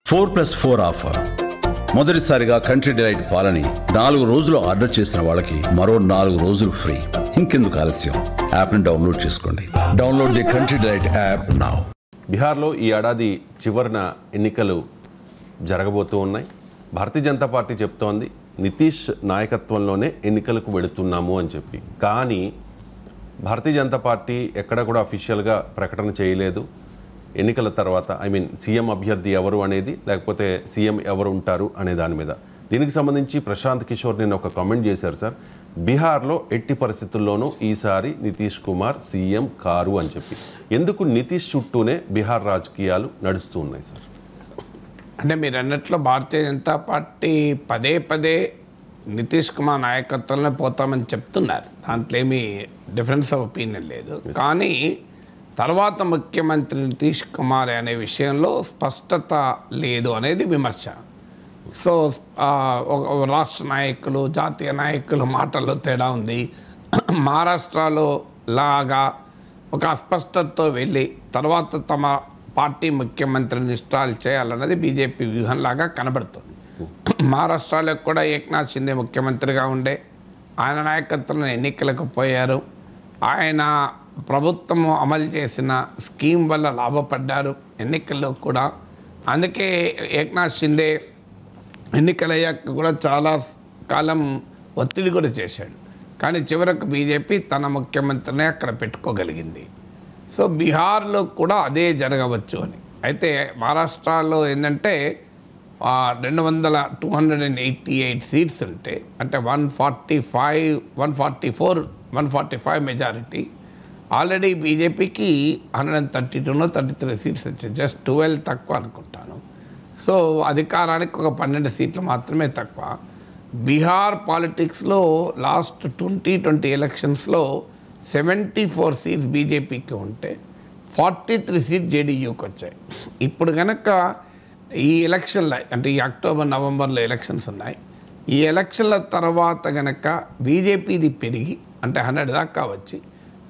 4+4 offer. మొదటిసారిగా country delight పాలని 4 రోజులు ఆర్డర్ చేసిన వాళ్ళకి మరో 4 రోజులు ఫ్రీ. ఇంకెందుకు ఆలస్యం, యాప్ని డౌన్లోడ్ చేసుకోండి. Download the country delight app now. బీహార్లో ఈ ఏడాది చివరిన ఎన్నికలు జరగబోతూ ఉన్నాయి. భారతీయ జనతా పార్టీ చెప్తోంది నితీష్ నాయకత్వంలోనే ఎన్నికలకు వెళుతున్నాము అని చెప్పి. కానీ భారతీయ జనతా పార్టీ ఎక్కడ కూడా అఫీషియల్గా ప్రకటన చేయలేదు ఎన్నికల తర్వాత. సీఎం అభ్యర్థి ఎవరు అనేది, లేకపోతే సీఎం ఎవరు ఉంటారు అనే దాని మీద. దీనికి సంబంధించి ప్రశాంత్ కిషోర్ నిన్న ఒక కామెంట్ చేశారు సార్. బీహార్లో ఎట్టి పరిస్థితుల్లోనూ ఈసారి నితీష్ కుమార్ సీఎం కారు అని చెప్పి. ఎందుకు నితీష్ చుట్టూనే బీహార్ రాజకీయాలు నడుస్తూ ఉన్నాయి సార్? అంటే మీరు అన్నట్లు భారతీయ జనతా పార్టీ పదే పదే నితీష్ కుమార్ నాయకత్వంలో పోతామని చెప్తున్నారు. దాంట్లో ఏమీ డిఫరెన్స్ ఆఫ్ ఒపీనియన్ లేదు. కానీ తర్వాత ముఖ్యమంత్రి నితీష్ కుమార్ అనే విషయంలో స్పష్టత లేదు అనేది విమర్శ. సో రాష్ట్ర నాయకులు, జాతీయ నాయకుల మాటల్లో తేడా ఉంది. మహారాష్ట్రలో లాగా ఒక అస్పష్టతతో వెళ్ళి తర్వాత తమ పార్టీ ముఖ్యమంత్రిని ఇన్స్టాల్ చేయాలన్నది బీజేపీ వ్యూహంలాగా కనబడుతుంది. మహారాష్ట్రలో కూడా ఏక్నాథ్ షిండే ముఖ్యమంత్రిగా ఉండే, ఆయన నాయకత్వంలో ఎన్నికలకు పోయారు. ఆయన ప్రభుత్వం అమలు చేసిన స్కీమ్ వల్ల లాభపడ్డారు ఎన్నికల్లో కూడా. అందుకే ఏక్నాథ్ షిండే ఎన్నికలయ్యాక కూడా చాలా కాలం ఒత్తిడి కూడా చేశాడు. కానీ చివరకు బీజేపీ తన ముఖ్యమంత్రిని అక్కడ పెట్టుకోగలిగింది. సో బీహార్లో కూడా అదే జరగవచ్చు అని. అయితే మహారాష్ట్రలో ఏంటంటే 288 సీట్స్ ఉంటే, అంటే 145 మెజారిటీ. ఆల్రెడీ బీజేపీకి 132-33 సీట్స్ వచ్చాయి. జస్ట్ 12 తక్కువ అనుకుంటాను. సో అధికారానికి ఒక 12 సీట్లు మాత్రమే తక్కువ. బీహార్ పాలిటిక్స్లో లాస్ట్ 2020 ఎలక్షన్స్లో 74 సీట్స్ బీజేపీకి ఉంటే 43 సీట్స్ జేడీయూకి వచ్చాయి. ఇప్పుడు కనుక ఈ ఎలక్షన్లో, అంటే ఈ అక్టోబర్ నవంబర్లో ఎలక్షన్స్ ఉన్నాయి, ఈ ఎలక్షన్ల తర్వాత కనుక బీజేపీది పెరిగి అంటే 100 దాకా వచ్చి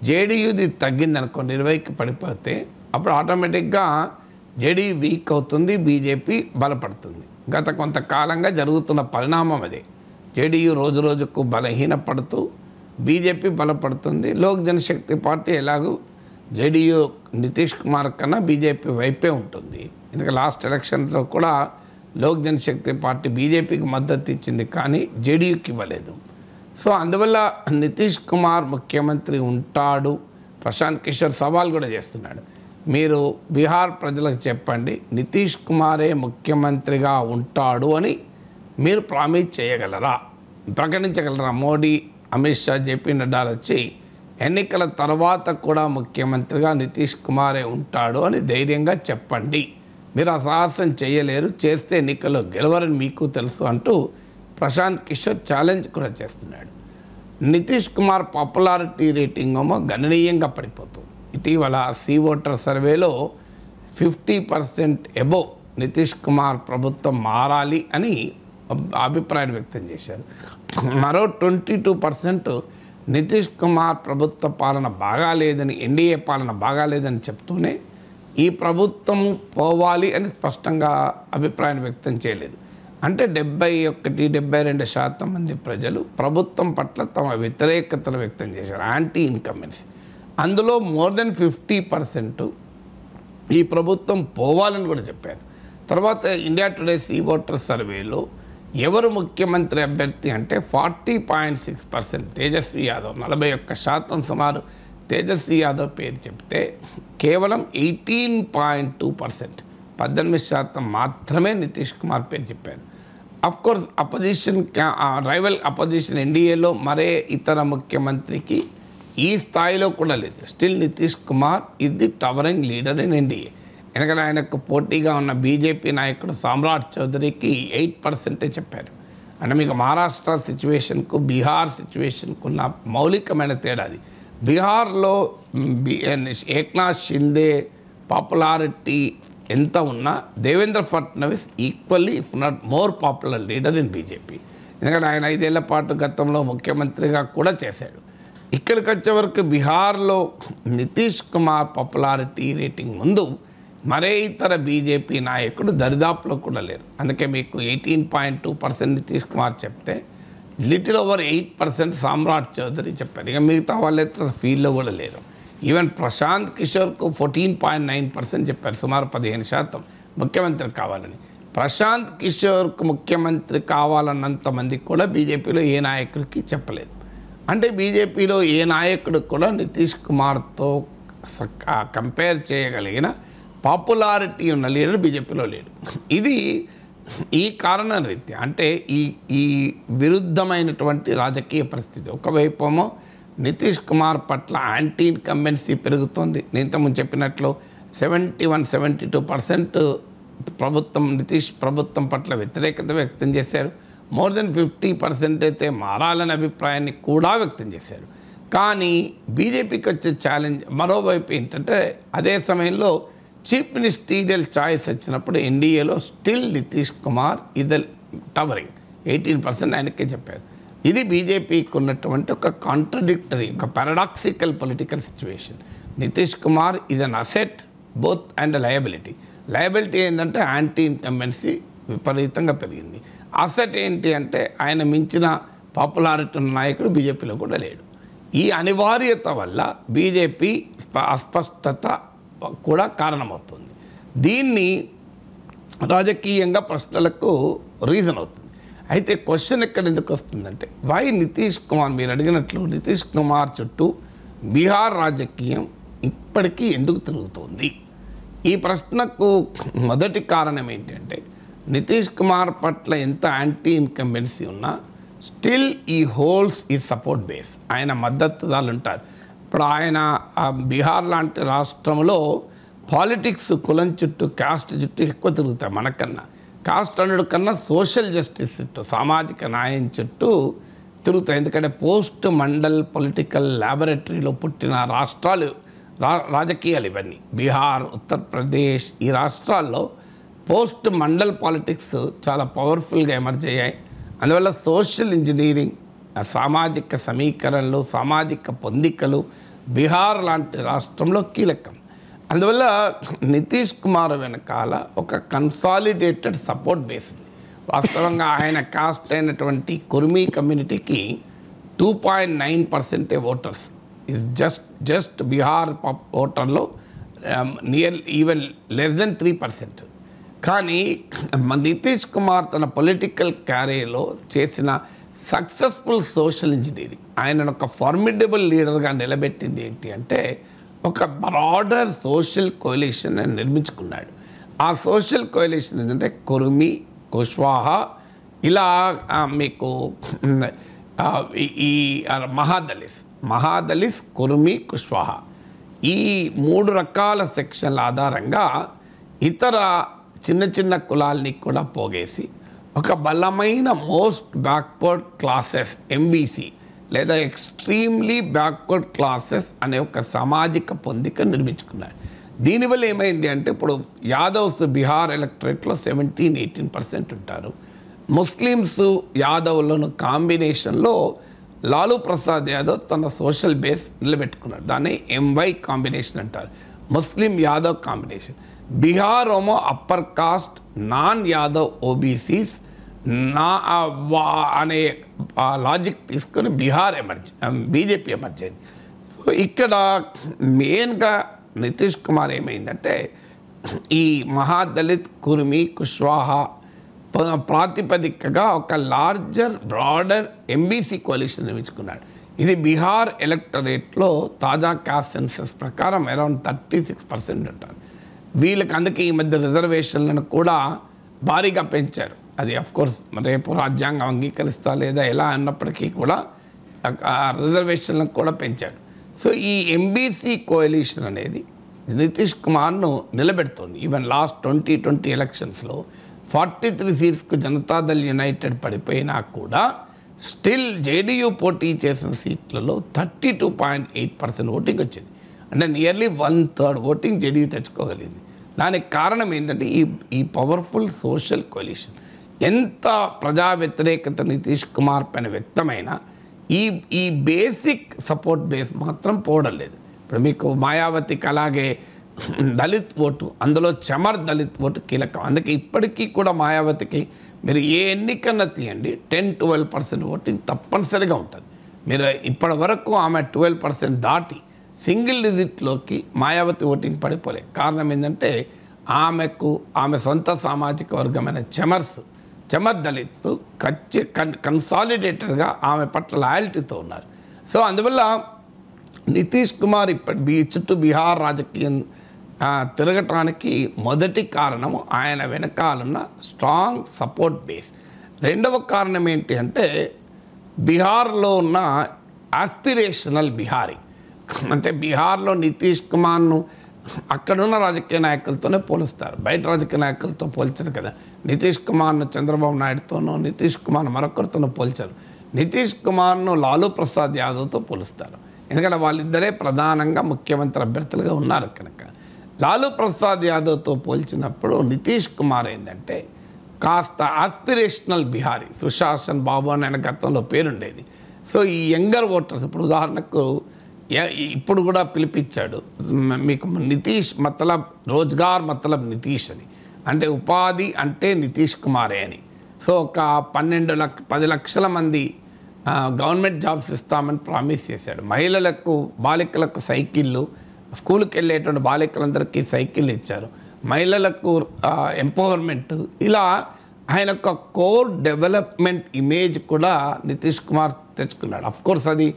జేడీయూది తగ్గింది అనుకోండి, 20కి పడిపోతే అప్పుడు ఆటోమేటిక్గా జేడీయూ వీక్ అవుతుంది, బీజేపీ బలపడుతుంది. గత కొంతకాలంగా జరుగుతున్న పరిణామం అదే. జేడీయూ రోజు రోజుకు బలహీనపడుతూ బీజేపీ బలపడుతుంది. లోక్ జనశక్తి పార్టీ ఎలాగూ జేడీయూ నితీష్ కుమార్ కన్నా బీజేపీ వైపే ఉంటుంది. ఎందుకంటే లాస్ట్ ఎలక్షన్లో కూడా లోక్ జనశక్తి పార్టీ బీజేపీకి మద్దతు ఇచ్చింది, కానీ జేడీయూకి ఇవ్వలేదు. సో అందువల్ల నితీష్ కుమార్ ముఖ్యమంత్రి ఉంటాడు. ప్రశాంత్ కిషోర్ సవాల్ కూడా చేస్తున్నాడు, మీరు బీహార్ ప్రజలకు చెప్పండి నితీష్ కుమారే ముఖ్యమంత్రిగా ఉంటాడు అని మీరు ప్రామిస్ చేయగలరా, ప్రకటించగలరా? మోడీ, అమిత్ షా, జేపీ నడ్డా వచ్చి ఎన్నికల తర్వాత కూడా ముఖ్యమంత్రిగా నితీష్ కుమారే ఉంటాడు అని ధైర్యంగా చెప్పండి. మీరు ఆ సాహసం చేయలేరు, చేస్తే ఎన్నికల్లో గెలవరని మీకు తెలుసు అంటూ ప్రశాంత్ కిషోర్ ఛాలెంజ్ కూడా చేస్తున్నాడు. నితీష్ కుమార్ పాపులారిటీ రేటింగ్ ఏమో గణనీయంగా పడిపోతుంది. ఇటీవల సీ ఓటర్ సర్వేలో 50% అబోవ్ నితీష్ కుమార్ ప్రభుత్వం మారాలి అని అభిప్రాయం వ్యక్తం చేశారు. మరో 22% నితీష్ కుమార్ ప్రభుత్వ పాలన బాగాలేదని, ఎన్డీఏ పాలన బాగాలేదని చెప్తూనే ఈ ప్రభుత్వం పోవాలి అని స్పష్టంగా అభిప్రాయం వ్యక్తం చేయలేదు. అంటే 71-72% మంది ప్రజలు ప్రభుత్వం పట్ల తమ వ్యతిరేకతను వ్యక్తం చేశారు, యాంటీ ఇన్కమెన్సీ. అందులో మోర్ దెన్ 50% ఈ ప్రభుత్వం పోవాలని కూడా చెప్పారు. తర్వాత ఇండియా టుడే సీ ఓటర్ సర్వేలో ఎవరు ముఖ్యమంత్రి అభ్యర్థి అంటే 40.6% తేజస్వి యాదవ్, 41% సుమారు తేజస్వి యాదవ్ పేరు చెప్తే కేవలం 18.2%, 18% మాత్రమే నితీష్ కుమార్ పేరు చెప్పారు. అఫ్కోర్స్ అపోజిషన్, రైవల్ అపోజిషన్ ఎన్డీఏలో మరే ఇతర ముఖ్యమంత్రికి ఈ స్థాయిలో కూడా లేదు. Still Nitish Kumar is the towering leader in NDA. ఎందుకంటే ఆయనకు పోటీగా ఉన్న బీజేపీ నాయకుడు సామ్రాట్ చౌదరికి 8% చెప్పారు. అంటే మీకు మహారాష్ట్ర సిచ్యువేషన్కు బీహార్ సిచ్యువేషన్కు ఉన్న మౌలికమైన తేడాది. బీహార్లో ఏక్నాథ్ షిండే పాపులారిటీ ఎంత ఉన్నా Devendra Fadnavis equally if not more popular leader in BJP. ఎందుకంటే ఆయన 5 ఏళ్ల పాటు గతంలో ముఖ్యమంత్రిగా కూడా చేశాడు. ఇక్కడికి వచ్చే వరకు బీహార్లో నితీష్ కుమార్ పాపులారిటీ రేటింగ్ ముందు మరే ఇతర బీజేపీ నాయకుడు దరిదాపులో కూడా లేరు. అందుకే మీకు 18.2% నితీష్ కుమార్ చెప్తే లిటిల్ ఓవర్ 8% సామ్రాట్ చౌదరి చెప్పారు. ఇక మిగతా వాళ్ళైతే ఫీల్డ్లో కూడా లేరు. ఈవెన్ ప్రశాంత్ కిషోర్కు 14.9% చెప్పారు, సుమారు 15% ముఖ్యమంత్రి కావాలని. ప్రశాంత్ కిషోర్కు ముఖ్యమంత్రి కావాలన్నంత మందికి కూడా బీజేపీలో ఏ నాయకుడికి చెప్పలేదు. అంటే బీజేపీలో ఏ నాయకుడు కూడా నితీష్ కుమార్తో కంపేర్ చేయగలిగిన పాపులారిటీ ఉన్న లీడర్ బీజేపీలో లేడు. ఇది ఈ కారణం రీత్యా అంటే ఈ విరుద్ధమైనటువంటి రాజకీయ పరిస్థితి. ఒకవైపేమో నితీష్ కుమార్ పట్ల యాంటీ ఇన్కంబెన్సీ పెరుగుతోంది. నేను ఇంతకుముందు చెప్పినట్లు 71-72% నితీష్ ప్రభుత్వం పట్ల వ్యతిరేకత వ్యక్తం చేశారు. మోర్ దెన్ 50% అయితే మారాలనే అభిప్రాయాన్ని కూడా వ్యక్తం చేశారు. కానీ బీజేపీకి వచ్చే ఛాలెంజ్ మరోవైపు ఏంటంటే అదే సమయంలో చీఫ్ మినిస్టీరియల్ చాయిస్ వచ్చినప్పుడు ఎన్డీఏలో స్టిల్ నితీష్ కుమార్ ఇది టవరింగ్ 18% ఆయనకే చెప్పారు. ఇది బీజేపీకి ఉన్నటువంటి ఒక కాంట్రడిక్టరీ, ఒక paradoxical political situation. Nitish Kumar is an asset both and liability. Liability ఏంటంటే యాంటీ ఇన్కంబెన్సీ విపరీతంగా పెరిగింది. అసెట్ ఏంటి అంటే ఆయన మించిన పాపులారిటీ ఉన్న నాయకుడు బీజేపీలో కూడా లేడు. ఈ అనివార్యత వల్ల బీజేపీ అస్పష్టత కూడా కారణమవుతుంది. దీన్ని రాజకీయంగా ప్రశ్నలకు రీజన్ అవుతుంది. అయితే క్వశ్చన్ ఎక్కడ ఎందుకు వస్తుందంటే వై నితీష్ కుమార్, మీరు అడిగినట్లు నితీష్ కుమార్ చుట్టూ బీహార్ రాజకీయం ఇప్పటికీ ఎందుకు తిరుగుతోంది? ఈ ప్రశ్నకు మొదటి కారణం ఏంటంటే నితీష్ కుమార్ పట్ల ఎంత యాంటీ ఇన్కంబెన్సీ ఉన్నా స్టిల్ ఈ హోల్డ్స్ ఈ సపోర్ట్ బేస్. ఆయన మద్దతుదారులు ఉంటారు. ఇప్పుడు ఆయన బీహార్ లాంటి రాష్ట్రంలో పాలిటిక్స్ కులం చుట్టూ, కాస్ట్ చుట్టూ ఎక్కువ తిరుగుతాయి మనకన్నా. కాస్ట్ అన్నడు కన్నా సోషల్ జస్టిస్ చుట్టూ, సామాజిక న్యాయం చుట్టూ తిరుగుతాయి. ఎందుకంటే పోస్ట్ మండల్ పొలిటికల్ ల్యాబొరేటరీలో పుట్టిన రాష్ట్రాలు రాజకీయాలు ఇవన్నీ. బీహార్, ఉత్తరప్రదేశ్ ఈ రాష్ట్రాల్లో పోస్ట్ మండల్ పాలిటిక్స్ చాలా పవర్ఫుల్గా ఎమర్జ్ అయ్యాయి. అందువల్ల సోషల్ ఇంజనీరింగ్, సామాజిక సమీకరణలు, సామాజిక పొందికలు బీహార్ లాంటి రాష్ట్రంలో కీలకం. అందువల్ల నితీష్ కుమార్ వెనకాల ఒక కన్సాలిడేటెడ్ సపోర్ట్ బేస్ ఉంది. వాస్తవంగా ఆయన కాస్ట్ అయినటువంటి కుర్మీ కమ్యూనిటీకి 2.9% ఓటర్స్ ఈజ్ జస్ట్ బీహార్ ఓటర్లో ఈవెన్ లెస్ దెన్ 3%. కానీ నితీష్ కుమార్ తన పొలిటికల్ క్యారియర్లో చేసిన సక్సెస్ఫుల్ సోషల్ ఇంజనీరింగ్ ఆయనను ఒక ఫార్మిడబుల్ లీడర్గా నిలబెట్టింది ఏంటి అంటే ఒక బ్రాడర్ సోషల్ కోalition అని నిర్మించుకున్నాడు. ఆ సోషల్ కోalition ఏంటంటే కుర్మీ, కుష్వాహా, ఇలా మీకు ఈ మహాదలిస్, కుర్మీ, కుష్వాహా ఈ 3 రకాల సెక్షన్ల ఆధారంగా ఇతర చిన్న చిన్న కులాల్ని కూడా పోగేసి ఒక బలమైన మోస్ట్ బ్యాక్వర్డ్ క్లాసెస్ ఎంబీసీ లేదా ఎక్స్ట్రీమ్లీ బ్యాక్వర్డ్ క్లాసెస్ అనే ఒక సామాజిక పొందిక నిర్మించుకున్నాడు. దీనివల్ల ఏమైంది అంటే ఇప్పుడు యాదవ్స్ బీహార్ ఎలక్టరేట్లో 17-18% ఉంటారు. ముస్లిమ్స్ యాదవ్లను కాంబినేషన్లో లాలూ ప్రసాద్ యాదవ్ తన సోషల్ బేస్ నిలబెట్టుకున్నాడు. దాన్ని ఎంవై కాంబినేషన్ అంటారు, ముస్లిం యాదవ్ కాంబినేషన్. బీహార్ ఏమో upper caste non Yadav OBCs అనే లాజిక్ తీసుకొని బీజేపీ ఎమర్జ్ అయింది. సో ఇక్కడ మెయిన్గా నితీష్ కుమార్ ఏమైందంటే ఈ మహాదళిత్, కుర్మీ, కుష్వాహా ప్రాతిపదికగా ఒక లార్జర్ బ్రాడర్ ఎంబీసీ కోalition నిర్మించుకున్నాడు. ఇది బీహార్ ఎలక్టరేట్లో తాజా క్యాస్ట్ సెన్సస్ ప్రకారం అరౌండ్ 36% ఉంటారు. వీళ్ళకి అందుకే ఈ మధ్య రిజర్వేషన్లను కూడా భారీగా పెంచారు. అది అఫ్కోర్స్ రేపు రాజ్యాంగం అంగీకరిస్తా లేదా ఎలా అన్నప్పటికీ కూడా రిజర్వేషన్లకు కూడా పెంచాడు. సో ఈ ఎంబీసీ కోalition అనేది నితీష్ కుమార్ను నిలబెడుతుంది. ఈవెన్ లాస్ట్ 2020 ఎలక్షన్స్లో 43 సీట్స్కు జనతాదళ్ యునైటెడ్ పడిపోయినా కూడా స్టిల్ జేడీయూ పోటీ చేసిన సీట్లలో 32.8% ఓటింగ్ వచ్చింది. అంటే నియర్లీ 1/3 ఓటింగ్ జేడీయూ తెచ్చుకోగలిగింది. దానికి కారణం ఏంటంటే ఈ పవర్ఫుల్ సోషల్ కోalition. ఎంత ప్రజా వ్యతిరేకత నితీష్ కుమార్ పైన వ్యక్తమైన ఈ బేసిక్ సపోర్ట్ బేస్ మాత్రం పోవడం లేదు. ఇప్పుడు మీకు మాయావతికి అలాగే దళిత్ ఓటు, అందులో చమర్ దళిత్ ఓటు కీలకం. అందుకే ఇప్పటికీ కూడా మాయావతికి మీరు ఏ ఎన్నికన్నా తీయండి 10-12% ఓటింగ్ తప్పనిసరిగా ఉంటుంది. మీరు ఇప్పటి వరకు ఆమె 12% దాటి సింగిల్ డిజిట్లోకి మాయావతి ఓటింగ్ పడిపోలే. కారణం ఏంటంటే ఆమె సొంత సామాజిక వర్గమైన చమర్ దళిత్ కన్సాలిడేటెడ్గా ఆమె పట్ల లాయల్టీతో ఉన్నారు. సో అందువల్ల నితీష్ కుమార్ చుట్టూ బీహార్ రాజకీయం తిరగటానికి మొదటి కారణము ఆయన వెనకాలన్న స్ట్రాంగ్ సపోర్ట్ బేస్. రెండవ కారణం ఏంటి అంటే బీహార్లో ఉన్న ఆస్పిరేషనల్ బిహారీ. అంటే బీహార్లో నితీష్ కుమార్ను అక్కడున్న రాజకీయ నాయకులతోనే పోలుస్తారు, బయట రాజకీయ నాయకులతో పోల్చరు కదా. నితీష్ కుమార్ను చంద్రబాబు నాయుడుతోనో, నితీష్ కుమార్ మరొకరితోనో పోల్చరు. నితీష్ కుమార్ను లాలూ ప్రసాద్ యాదవ్తో పోలుస్తారు, ఎందుకంటే వాళ్ళిద్దరే ప్రధానంగా ముఖ్యమంత్రి అభ్యర్థులుగా ఉన్నారు కనుక. లాలూ ప్రసాద్ యాదవ్తో పోల్చినప్పుడు నితీష్ కుమార్ ఏంటంటే కాస్త ఆస్పిరేషనల్ బిహారీ, సుశాసన్ బాబు అని ఆయన గతంలో పేరుండేది. సో ఈ యంగర్ ఓటర్స్, ఇప్పుడు ఉదాహరణకు ఇప్పుడు కూడా పిలిపించాడు మీకు నితీష్ మతలబ్ రోజ్గార్ మతలబ్ నితీష్ అని, అంటే ఉపాధి అంటే నితీష్ కుమారే అని. సో ఒక 10 లక్షల మంది గవర్నమెంట్ జాబ్స్ ఇస్తామని ప్రామిస్ చేశాడు. మహిళలకు, బాలికలకు సైకిళ్ళు, స్కూల్కి వెళ్ళేటువంటి బాలికలందరికీ సైకిళ్ళు ఇచ్చారు. మహిళలకు ఎంపవర్మెంట్, ఇలా ఆయన ఒక కోర్ డెవలప్మెంట్ ఇమేజ్ కూడా నితీష్ కుమార్ తెచ్చుకున్నాడు. అఫ్కోర్స్ అది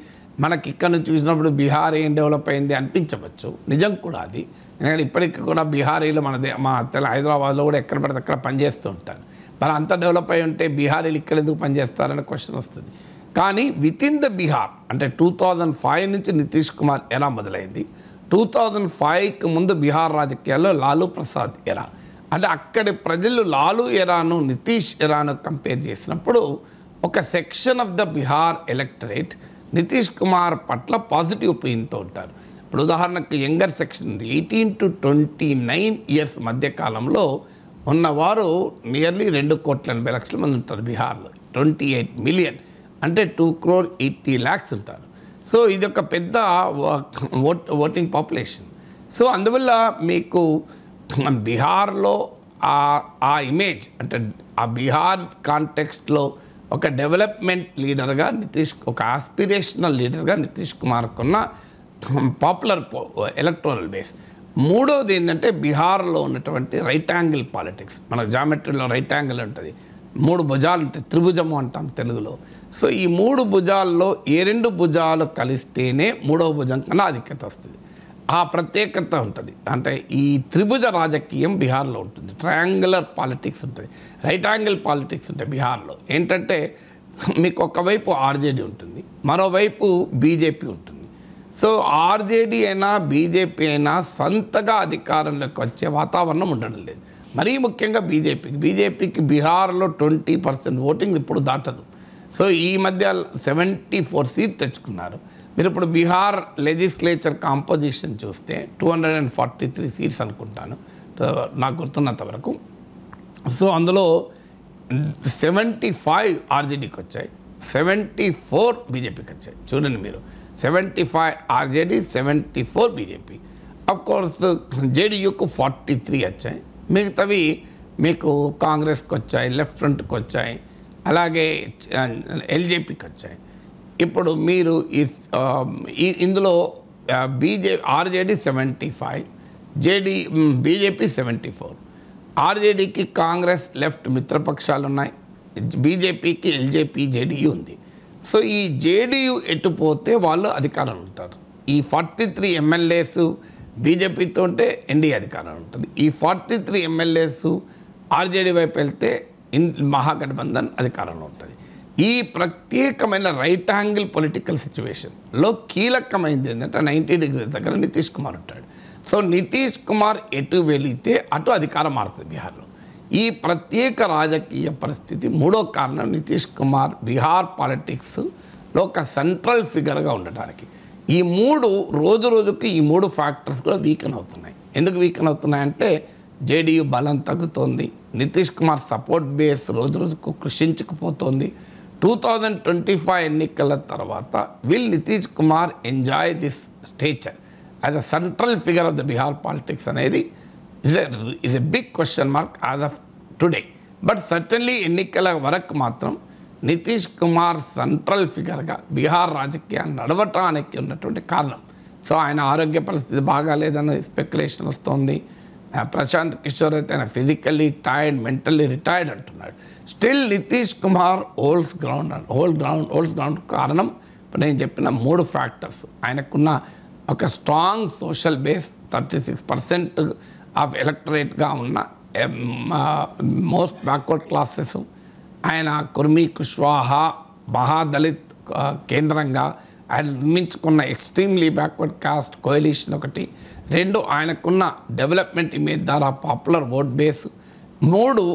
మనకి ఇక్కడ నుంచి చూసినప్పుడు బీహార్ ఏం డెవలప్ అయింది అనిపించవచ్చు, నిజం కూడా అది. ఎందుకంటే ఇప్పటికీ కూడా బీహారీలు మా హైదరాబాద్లో కూడా ఎక్కడ పడితే అక్కడ పనిచేస్తూ ఉంటారు. మరి అంత డెవలప్ అయి ఉంటే బీహారీలు ఇక్కడ ఎందుకు పనిచేస్తారనే క్వశ్చన్ వస్తుంది. కానీ విత్ ఇన్ ద బీహార్ అంటే 2005 నుంచి నితీష్ కుమార్ ఎరా మొదలైంది. 2005కి ముందు బీహార్ రాజకీయాల్లో లాలూ ప్రసాద్ ఎరా, అంటే అక్కడి ప్రజలు లాలూ ఎరాను నితీష్ ఎరాను కంపేర్ చేసినప్పుడు ఒక section of the Bihar electorate Nitish Kumar పట్ల పాజిటివ్ ఒపీనియన్తో ఉంటారు. ఇప్పుడు ఉదాహరణకు యంగర్ సెక్షన్ ఉంది, 18 to 29 ఇయర్స్ మధ్యకాలంలో ఉన్నవారు నియర్లీ 2,80,00,000 మంది ఉంటారు బీహార్లో. 28 మిలియన్ అంటే 2,80,00,000 ఉంటారు. సో ఇది ఒక పెద్ద ఓటింగ్ పాపులేషన్. సో అందువల్ల మీకు బీహార్లో ఆ ఇమేజ్, అంటే ఆ బీహార్ కాంటెక్స్ట్లో ఒక డెవలప్మెంట్ లీడర్గా ఒక ఆస్పిరేషనల్ లీడర్గా నితీష్ కుమార్కున్న పాపులర్ ఎలక్టోరల్ బేస్. మూడవది ఏంటంటే బీహార్లో ఉన్నటువంటి రైట్ యాంగిల్ పాలిటిక్స్. మన జామెట్రీలో రైట్ యాంగిల్ ఉంటుంది, 3 భుజాలు ఉంటాయి, త్రిభుజము అంటాం తెలుగులో. సో ఈ 3 భుజాల్లో ఏ 2 భుజాలు కలిస్తేనే 3వ భుజం కన్నా ఆధిక్యత వస్తుంది, ఆ ప్రత్యేకత ఉంటుంది. అంటే ఈ త్రిభుజ రాజకీయం బీహార్లో ఉంటుంది, ట్రయాంగులర్ పాలిటిక్స్ ఉంటుంది, రైట్ యాంగిల్ పాలిటిక్స్ ఉంటాయి బీహార్లో. ఏంటంటే మీకు ఒకవైపు ఆర్జేడీ ఉంటుంది, మరోవైపు బీజేపీ ఉంటుంది. సో ఆర్జేడీ అయినా బీజేపీ అయినా సొంతగా అధికారంలోకి వచ్చే వాతావరణం ఉండడం లేదు. మరీ ముఖ్యంగా బీజేపీకి బీహార్లో 20% ఓటింగ్ ఇప్పుడు దాటదు. సో ఈ మధ్య 74 సీట్ తెచ్చుకున్నారు. మీరు ఇప్పుడు బీహార్ లెజిస్లేచర్ కాంపోజిషన్ చూస్తే 243 సీట్స్ అనుకుంటాను నాకు గుర్తున్నంత వరకు. సో అందులో 75 ఆర్జేడీకి వచ్చాయి, 74 బీజేపీకి వచ్చాయి. చూడండి మీరు, 75 ఆర్జేడీ, 74 బీజేపీ. అఫ్కోర్స్ జేడీయూకు 43 వచ్చాయి, మిగతావి మీకు కాంగ్రెస్కి వచ్చాయి, లెఫ్ట్ ఫ్రంట్కి వచ్చాయి, అలాగే ఎల్జేపీకి వచ్చాయి. ఇప్పుడు మీరు ఇందులో ఆర్జేడీ 75, బీజేపీ 74. ఆర్జేడీకి కాంగ్రెస్ లెఫ్ట్ మిత్రపక్షాలు ఉన్నాయి, బీజేపీకి ఎల్జేపీ జేడీయూ ఉంది. సో ఈ జేడీయూ ఎటుపోతే వాళ్ళు అధికారంలో ఉంటారు. ఈ 43 ఎమ్మెల్యేస్ బీజేపీతో ఉంటే ఎన్డీఏ అధికారం ఉంటుంది. ఈ 43 ఎమ్మెల్యేస్ ఆర్జేడీ వైపు వెళ్తే మహాగఠబంధన్ అధికారంలో ఉంటుంది. ఈ ప్రత్యేకమైన రైట్ యాంగిల్ పొలిటికల్ సిచ్యువేషన్లో కీలకమైంది ఏంటంటే 90 డిగ్రీస్ దగ్గర నితీష్ కుమార్ ఉంటాడు. సో నితీష్ కుమార్ ఎటు వెళితే అటు అధికారం మారుతుంది బీహార్లో. ఈ ప్రత్యేక రాజకీయ పరిస్థితి మూడో కారణం నితీష్ కుమార్ బీహార్ పాలిటిక్స్లో ఒక సెంట్రల్ ఫిగర్గా ఉండటానికి. ఈ రోజుకి ఈ 3 ఫ్యాక్టర్స్ కూడా వీకెన్ అవుతున్నాయి. ఎందుకు వీకెన్ అవుతున్నాయంటే జేడీయూ బలం తగ్గుతోంది, నితీష్ కుమార్ సపోర్ట్ బేస్ రోజుకు కృషించుకుపోతోంది. 2025 ఎన్నికల తర్వాత will Nitish Kumar enjoy this stature, as a central figure of the Bihar politics అనేది is a big question mark as of today. But certainly ఎన్నికల వరకు మాత్రం నితీష్ కుమార్ సెంట్రల్ ఫిగర్గా బీహార్ రాజకీయాన్ని నడవటానికి ఉన్నటువంటి కారణం. సో ఆయన ఆరోగ్య పరిస్థితి బాగాలేదని స్పెక్యులేషన్ వస్తుంది. ప్రశాంత్ కిషోర్ అయితే ఆయన ఫిజికల్లీ టైర్డ్, మెంటల్లీ రిటైర్డ్ అంటున్నాడు. Still Nitish Kumar holds ground కారణం ఇప్పుడు నేను చెప్పిన 3 ఫ్యాక్టర్స్. ఆయనకున్న ఒక స్ట్రాంగ్ సోషల్ బేస్, 36% ఆఫ్ ఎలక్టరేట్గా ఉన్న మోస్ట్ బ్యాక్వర్డ్ క్లాసెస్, ఆయన కుర్మీ కుష్వాహా మహాదళిత్ కేంద్రంగా ఆయన నిర్మించుకున్న ఎక్స్ట్రీమ్లీ బ్యాక్వర్డ్ కాస్ట్ కోయలిషన్ ఒకటి, 2 ఆయనకున్న డెవలప్మెంట్ ఇమేజ్ ద్వారా పాపులర్ ఓట్ బేస్, 3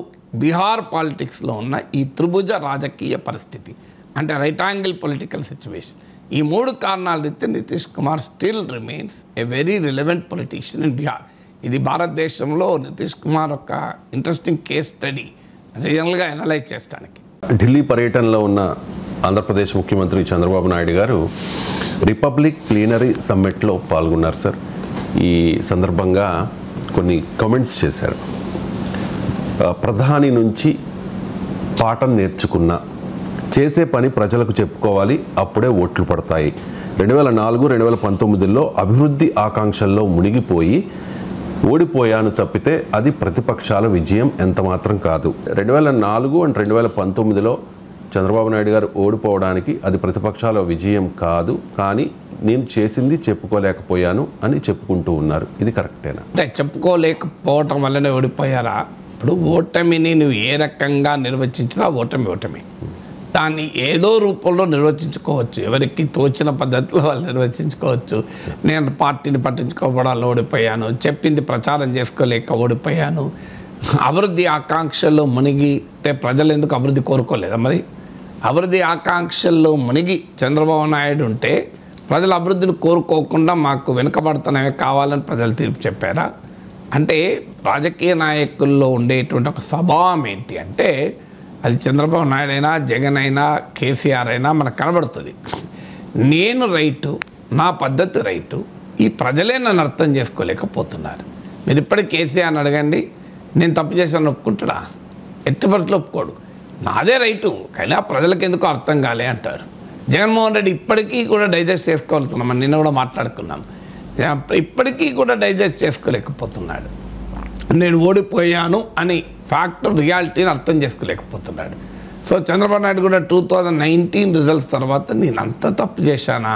బీహార్ పాలిటిక్స్లో ఉన్న ఈ త్రిభుజ రాజకీయ పరిస్థితి అంటే రైట్ యాంగిల్ పొలిటికల్ సిచ్యువేషన్. ఈ 3 కారణాల రీత్యా Nitish Kumar still remains a very relevant politician in Bihar. ఇది భారతదేశంలో నితీష్ కుమార్ ఒక ఇంట్రెస్టింగ్ కేస్ స్టడీ రియల్గా అనలైజ్ చేయడానికి. ఢిల్లీ పర్యటనలో ఉన్న ఆంధ్రప్రదేశ్ ముఖ్యమంత్రి చంద్రబాబు నాయుడు గారు రిపబ్లిక్ ప్లీనరీ సమ్మిట్లో పాల్గొన్నారు సార్. ఈ సందర్భంగా కొన్ని కామెంట్స్ చేశారు. ప్రధాని నుంచి పాఠం నేర్చుకున్న, చేసే పని ప్రజలకు చెప్పుకోవాలి, అప్పుడే ఓట్లు పడతాయి. 2004-2019లో అభివృద్ధి ఆకాంక్షల్లో మునిగిపోయి ఓడిపోయాను తప్పితే అది ప్రతిపక్షాల విజయం ఎంతమాత్రం కాదు. 2004 అండ్ 2019లో చంద్రబాబు నాయుడు గారు ఓడిపోవడానికి అది ప్రతిపక్షాల విజయం కాదు, కానీ నేను చేసింది చెప్పుకోలేకపోయాను అని చెప్పుకుంటూ ఉన్నారు. ఇది కరెక్టేనా? అంటే చెప్పుకోలేకపోవటం వల్లనే ఓడిపోయారా? ఇప్పుడు ఓటమిని నువ్వు ఏ రకంగా నిర్వచించినా ఓటమి దాన్ని ఏదో రూపంలో నిర్వచించుకోవచ్చు. ఎవరికి తోచిన పద్ధతిలో వాళ్ళు నిర్వచించుకోవచ్చు. నేను పార్టీని పట్టించుకోవడాల్లో ఓడిపోయాను, చెప్పింది ప్రచారం చేసుకోలేక ఓడిపోయాను, అభివృద్ధి ఆకాంక్షల్లో మునిగితే ప్రజలు ఎందుకు అభివృద్ధి కోరుకోలేదా? మరి అభివృద్ధి ఆకాంక్షల్లో మునిగి చంద్రబాబు నాయుడు ఉంటే ప్రజలు అభివృద్ధిని కోరుకోకుండా మాకు వెనుకబడుతున్నవే కావాలని ప్రజలు తీర్పు చెప్పారా? అంటే రాజకీయ నాయకుల్లో ఉండేటువంటి ఒక స్వభావం ఏంటి అంటే, అది చంద్రబాబు నాయుడు అయినా, జగన్ అయినా, కేసీఆర్ అయినా మనకు కనబడుతుంది. నేను రైటు, నా పద్ధతి రైటు, ఈ ప్రజలే నన్ను అర్థం చేసుకోలేకపోతున్నారు. మీరు ఇప్పటికీ కేసీఆర్ని అడగండి, నేను తప్పు చేశాను ఒప్పుకుంటాడా? ఎట్టి పరిస్థితుల్లో ఒప్పుకోడు. నాదే రైటు కానీ ఆ ప్రజలకు ఎందుకో అర్థం కాలే అంటారు. జగన్మోహన్ రెడ్డి ఇప్పటికీ కూడా డైజెస్ట్ చేసుకోగలుగుతున్నాం. మనం నిన్న కూడా మాట్లాడుకున్నాం. ఇప్పటికీ కూడా డైజెస్ట్ చేసుకోలేకపోతున్నాడు. నేను ఓడిపోయాను అని ఫ్యాక్ట్, రియాలిటీని అర్థం చేసుకోలేకపోతున్నాడు. సో చంద్రబాబు నాయుడు కూడా 2019 రిజల్ట్స్ తర్వాత నేను అంత తప్పు చేశానా,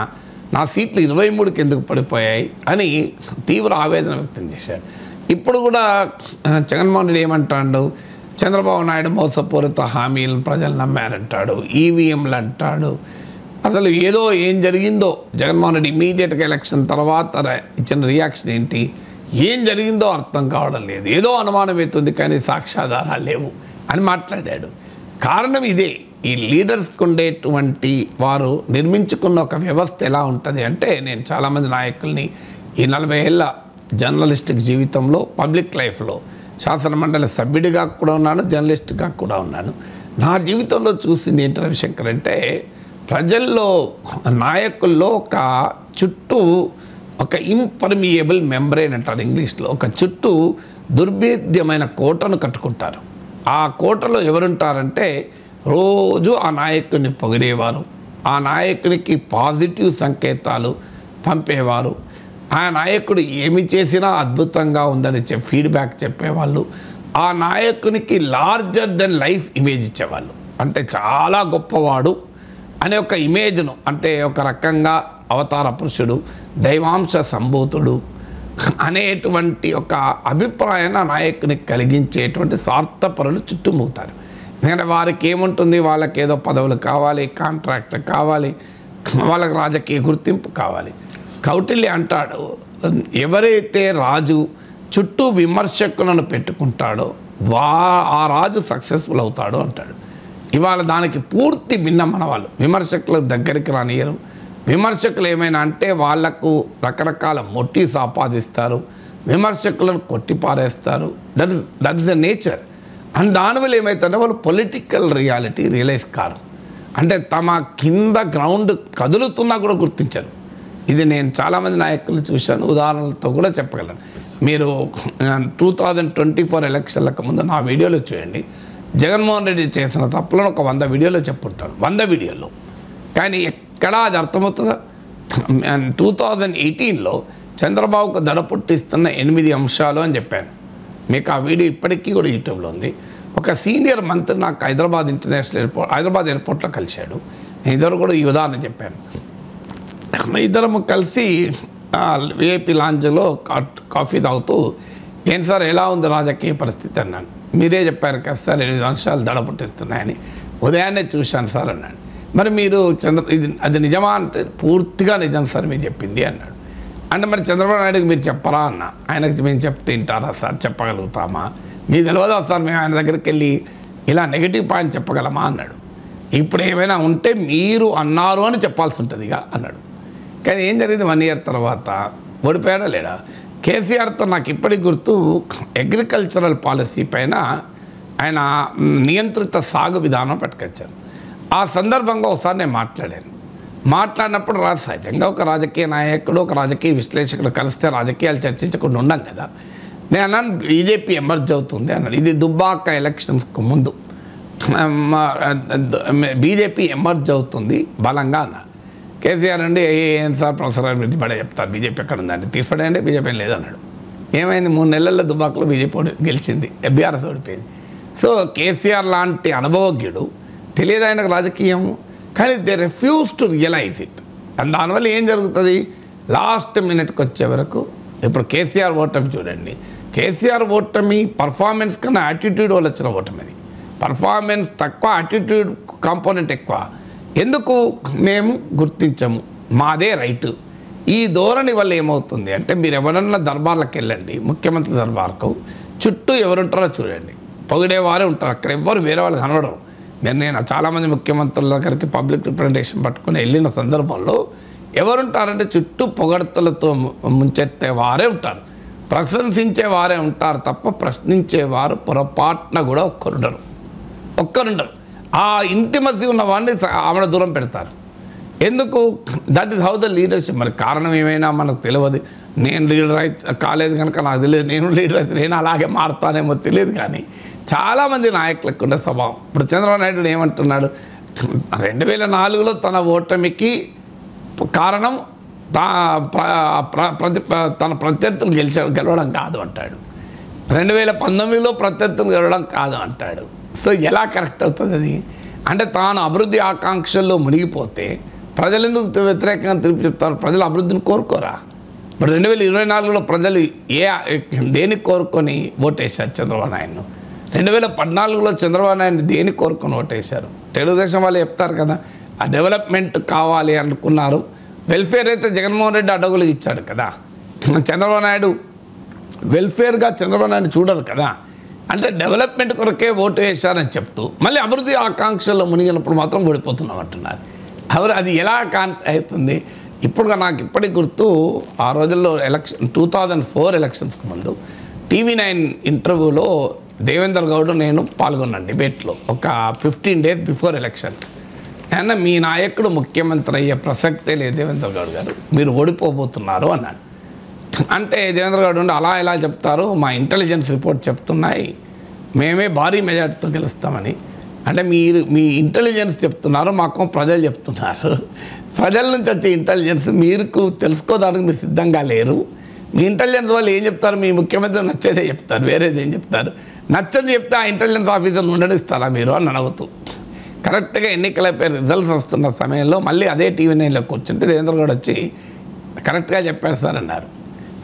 నా సీట్లు 23కి ఎందుకు పడిపోయాయి అని తీవ్ర ఆవేదన వ్యక్తం చేశాడు. ఇప్పుడు కూడా జగన్మోహన్ రెడ్డి ఏమంటాడు, చంద్రబాబు నాయుడు మోసపూరిత హామీలను ప్రజలు నమ్మారంటాడు, ఈవీఎంలు అంటాడు. అసలు ఏం జరిగిందో జగన్మోహన్ రెడ్డి ఇమీడియట్గా ఎలక్షన్ తర్వాత ఇచ్చిన రియాక్షన్ ఏంటి, ఏం జరిగిందో అర్థం కావడం లేదు, ఏదో అనుమానం అవుతుంది కానీ సాక్ష్యాధారాలు లేవు అని మాట్లాడాడు. కారణం ఇదే. ఈ లీడర్స్కి ఉండేటువంటి వారు నిర్మించుకున్న ఒక వ్యవస్థ ఎలా ఉంటుంది అంటే, నేను చాలామంది నాయకుల్ని ఈ 40 ఏళ్ళ జర్నలిస్టిక్ జీవితంలో, పబ్లిక్ లైఫ్లో శాసనమండలి సభ్యుడిగా కూడా ఉన్నాను, జర్నలిస్ట్గా కూడా ఉన్నాను. నా జీవితంలో చూసింది ఏంటి రవిశంకర్ అంటే, ప్రజల్లో, నాయకుల్లో ఒక చుట్టూ ఒక ఇంపర్మియబుల్ మెంబ్రెయిన్ అంటారు ఇంగ్లీష్లో, ఒక చుట్టూ దుర్భేద్యమైన కోటను కట్టుకుంటారు. ఆ కోటలో ఎవరుంటారంటే రోజు ఆ నాయకుడిని పొగిడేవారు, ఆ నాయకునికి పాజిటివ్ సంకేతాలు పంపేవారు, ఆ నాయకుడు ఏమి చేసినా అద్భుతంగా ఉందని ఫీడ్బ్యాక్ చెప్పేవాళ్ళు, ఆ నాయకునికి లార్జర్ దెన్ లైఫ్ ఇమేజ్ ఇచ్చేవాళ్ళు. అంటే చాలా గొప్పవాడు అనే ఒక ఇమేజ్ను, అంటే ఒక రకంగా అవతార పురుషుడు, దైవాంశ సంభూతుడు అనేటువంటి ఒక అభిప్రాయాన్ని ఆ నాయకునికి కలిగించేటువంటి స్వార్థపరులు చుట్టుముతారు. ఎందుకంటే వారికి ఏముంటుంది, వాళ్ళకి ఏదో పదవులు కావాలి, కాంట్రాక్ట్ కావాలి, వాళ్ళకి రాజకీయ గుర్తింపు కావాలి. కౌటిల్య అంటాడు, ఎవరైతే రాజు చుట్టూ విమర్శకులను పెట్టుకుంటాడో ఆ రాజు సక్సెస్ఫుల్ అవుతాడు అంటాడు. ఇవాళ దానికి పూర్తి భిన్నం మన వాళ్ళు. విమర్శకుల దగ్గరికి రానియరు. విమర్శకులు ఏమైనా అంటే వాళ్లకు రకరకాల మోటివ్స్ ఆపాదిస్తారు, విమర్శకులను కొట్టిపారేస్తారు. That is the nature. And దానివల్ల ఏమవుతుందంటే వాళ్ళు పొలిటికల్ రియాలిటీ రియలైజ్ కారు. అంటే తమ కింద గ్రౌండ్ కదులుతున్నా కూడా గుర్తించరు. ఇది నేను చాలామంది నాయకులు చూశాను, ఉదాహరణలతో కూడా చెప్పగలను. మీరు 2024 ఎలక్షన్లకు ముందు నా వీడియోలో చూడండి, జగన్మోహన్ రెడ్డి చేసిన తప్పులను ఒక 100 వీడియోలో చెప్పుంటాను, 100 వీడియోలో. కానీ ఎక్కడా అది అర్థమవుతుందా? 2018లో చంద్రబాబుకు దడ పుట్టిస్తున్న 8 అంశాలు అని చెప్పాను. మీకు ఆ వీడియో ఇప్పటికీ కూడా యూట్యూబ్లో ఉంది. ఒక సీనియర్ మంత్రి నాకు హైదరాబాద్ ఎయిర్పోర్ట్లో కలిశాడు. నేను ఇద్దరు కూడా ఈ ఉదాహరణ చెప్పాను. ఇద్దరము కలిసి విఐపి లాంజ్లో కాఫీ తాగుతూ, ఏం సార్ ఎలా ఉంది రాజకీయ పరిస్థితి అన్నాను. మీరే చెప్పారు కదా సార్ 8 అంశాలు దడ పుట్టిస్తున్నాయని. ఉదయాన్నే చూశాను సార్ అన్నాడు. మరి మీరు అది నిజమా అంటే పూర్తిగా నిజం సార్ మీరు చెప్పింది అన్నాడు. అంటే మరి చంద్రబాబు నాయుడుకి మీరు చెప్పరా అన్న. ఆయనకి మేము చెప్తే వింటారా సార్, చెప్పగలుగుతామా? మీకు తెలియదా సార్ మేము ఆయన దగ్గరికి వెళ్ళి ఇలా నెగిటివ్ పాయింట్ చెప్పగలమా అన్నాడు. ఇప్పుడు ఏమైనా ఉంటే మీరు అన్నారు అని చెప్పాల్సి ఉంటుంది ఇక అన్నాడు. కానీ ఏం జరిగింది 1 year తర్వాత ఓడిపోయాడా లేడా? కేసీఆర్తో నాకు ఇప్పటికి గుర్తు, అగ్రికల్చరల్ పాలసీ పైన ఆయన నియంత్రిత సాగు విధానం పట్టుకొచ్చారు. ఆ సందర్భంగా ఒకసారి నేను మాట్లాడినప్పుడు సహజంగా ఒక రాజకీయ నాయకుడు ఒక రాజకీయ విశ్లేషకుడు కలిస్తే రాజకీయాలు చర్చించకుండా ఉండం కదా. నేను అన్నాను బీజేపీ ఎమర్జ్ అవుతుంది అన్నాడు. ఇది దుబ్బాక ఎలక్షన్స్కు ముందు బీజేపీ ఎమర్జ్ అవుతుంది బలంగా అన్నాడు. కేసీఆర్ అండి ఏం సార్ ప్రొఫెసర్ రెడ్డి బడే చెప్తారు, బీజేపీ ఎక్కడ ఉందండి, తీసిపడేయండి, బీజేపీ లేదన్నాడు. ఏమైంది? 3 నెలల్లో దుబ్బాకలో బీజేపీ గెలిచింది, బీఆర్ఎస్ ఓడిపోయింది. సో కేసీఆర్ లాంటి అనుభవజ్ఞుడు తెలియదు ఆయనకు రాజకీయం, కానీ they refuse to realise it. And దానివల్ల ఏం జరుగుతుంది? లాస్ట్ మినిట్కి వచ్చే వరకు ఇప్పుడు కేసీఆర్ ఓటమి చూడండి. కేసీఆర్ ఓటమి పర్ఫార్మెన్స్ కన్నా యాటిట్యూడ్ వల్ల వచ్చిన ఓటమి. అది పర్ఫార్మెన్స్ తక్కువ, యాటిట్యూడ్ కాంపోనెంట్ ఎక్కువ. ఎందుకు మేము గుర్తించము, మాదే రైటు. ఈ ధోరణి వల్ల ఏమవుతుంది అంటే, మీరు ఎవరన్నా దర్బార్లకు వెళ్ళండి, ముఖ్యమంత్రి దర్బార్కు చుట్టూ ఎవరుంటారో చూడండి, పొగిడేవారే ఉంటారు. అక్కడ ఎవ్వరు వేరే వాళ్ళు కనబడరు. నేను చాలామంది ముఖ్యమంత్రుల దగ్గరికి పబ్లిక్ రిప్రజెంటేషన్ పట్టుకుని వెళ్ళిన సందర్భంలో ఎవరుంటారంటే చుట్టూ పొగడ్తలతో ముంచెత్తేవారే ఉంటారు, ప్రశంసించేవారే ఉంటారు తప్ప ప్రశ్నించేవారు పొరపాటున కూడా ఒక్కరుండరు. ఆ ఇంటిమసీ ఉన్న వాడిని ఆవిడ దూరం పెడతారు. ఎందుకు? That is how the leadership. మరి కారణం ఏమైనా మనకు తెలియదు. నేను లీడర్ అయితే కాలేదు కనుక నాకు తెలియదు, నేను లీడర్ అయితే నేను అలాగే మారుతానేమో తెలియదు. కానీ చాలామంది నాయకులకు ఉండే స్వభావం. ఇప్పుడు చంద్రబాబు నాయుడు ఏమంటున్నాడు, 2004లో తన ఓటమికి కారణం తన ప్రత్యర్థులు గెలవడం కాదు అంటాడు. 2019లో ప్రత్యర్థులు గెలవడం కాదు అంటాడు. సో ఎలా కరెక్ట్ అవుతుంది అది? అంటే తాను అభివృద్ధి ఆకాంక్షల్లో మునిగిపోతే ప్రజలు ఎందుకు వ్యతిరేకంగా తిరిగి చెప్తారు? ప్రజలు అభివృద్ధిని కోరుకోరా? ఇప్పుడు 2024లో ప్రజలు దేనికి కోరుకొని ఓటేశారు చంద్రబాబు నాయుడును? 2014లో చంద్రబాబు నాయుడు దేనికి కోరుకొని ఓటేశారు? తెలుగుదేశం వాళ్ళు చెప్తారు కదా, ఆ డెవలప్మెంట్ కావాలి అనుకున్నారు. వెల్ఫేర్ అయితే జగన్మోహన్ రెడ్డి అడుగులు ఇచ్చాడు కదా. చంద్రబాబు నాయుడు వెల్ఫేర్గా చంద్రబాబు నాయుడు చూడరు కదా. అంటే డెవలప్మెంట్ కొరకే ఓటు వేశారని చెప్తూ మళ్ళీ అభివృద్ధి ఆకాంక్షల్లో మునిగినప్పుడు మాత్రం ఓడిపోతున్నాం అంటున్నారు. అది ఎలా అవుతుంది? ఇప్పుడు నాకు ఇప్పటికి గుర్తు, ఆ రోజుల్లో 2004 ఎలక్షన్స్కి ముందు TV9 ఇంటర్వ్యూలో దేవేందర్ గౌడ్ నేను పాల్గొన్నాను డిబేట్లో, ఒక 15 days బిఫోర్ ఎలక్షన్స్. అయినా మీ నాయకుడు ముఖ్యమంత్రి అయ్యే ప్రసక్తే లేదు దేవేందర్ గౌడ్ గారు, మీరు ఓడిపోబోతున్నారు అన్నాడు. అంటే దేవేంద్ర గౌడ్ ఉండి అలా ఎలా చెప్తారు, మా ఇంటెలిజెన్స్ రిపోర్ట్ చెప్తున్నాయి మేమే భారీ మెజార్టీతో గెలుస్తామని. అంటే మీ ఇంటెలిజెన్స్ చెప్తున్నారు, మాకు ప్రజలు చెప్తున్నారు. ప్రజల నుంచి వచ్చే ఇంటెలిజెన్స్ మీకు తెలుసుకోవడానికి మీరు సిద్ధంగా లేరు. మీ ఇంటెలిజెన్స్ వాళ్ళు ఏం చెప్తారు? మీ ముఖ్యమంత్రి నచ్చేదే చెప్తారు, వేరేది ఏం చెప్తారు? నచ్చని చెప్తే ఆ ఇంటెలిజెన్స్ ఆఫీసర్ని ఉండనిస్తారా మీరు అని నవ్వుతూ. కరెక్ట్గా ఎన్నికలపై రిజల్ట్స్ వస్తున్న సమయంలో మళ్ళీ అదే TV9లో కూర్చుంటే దేవేంద్ర గౌడ్ వచ్చి కరెక్ట్గా చెప్పారు సార్ అన్నారు.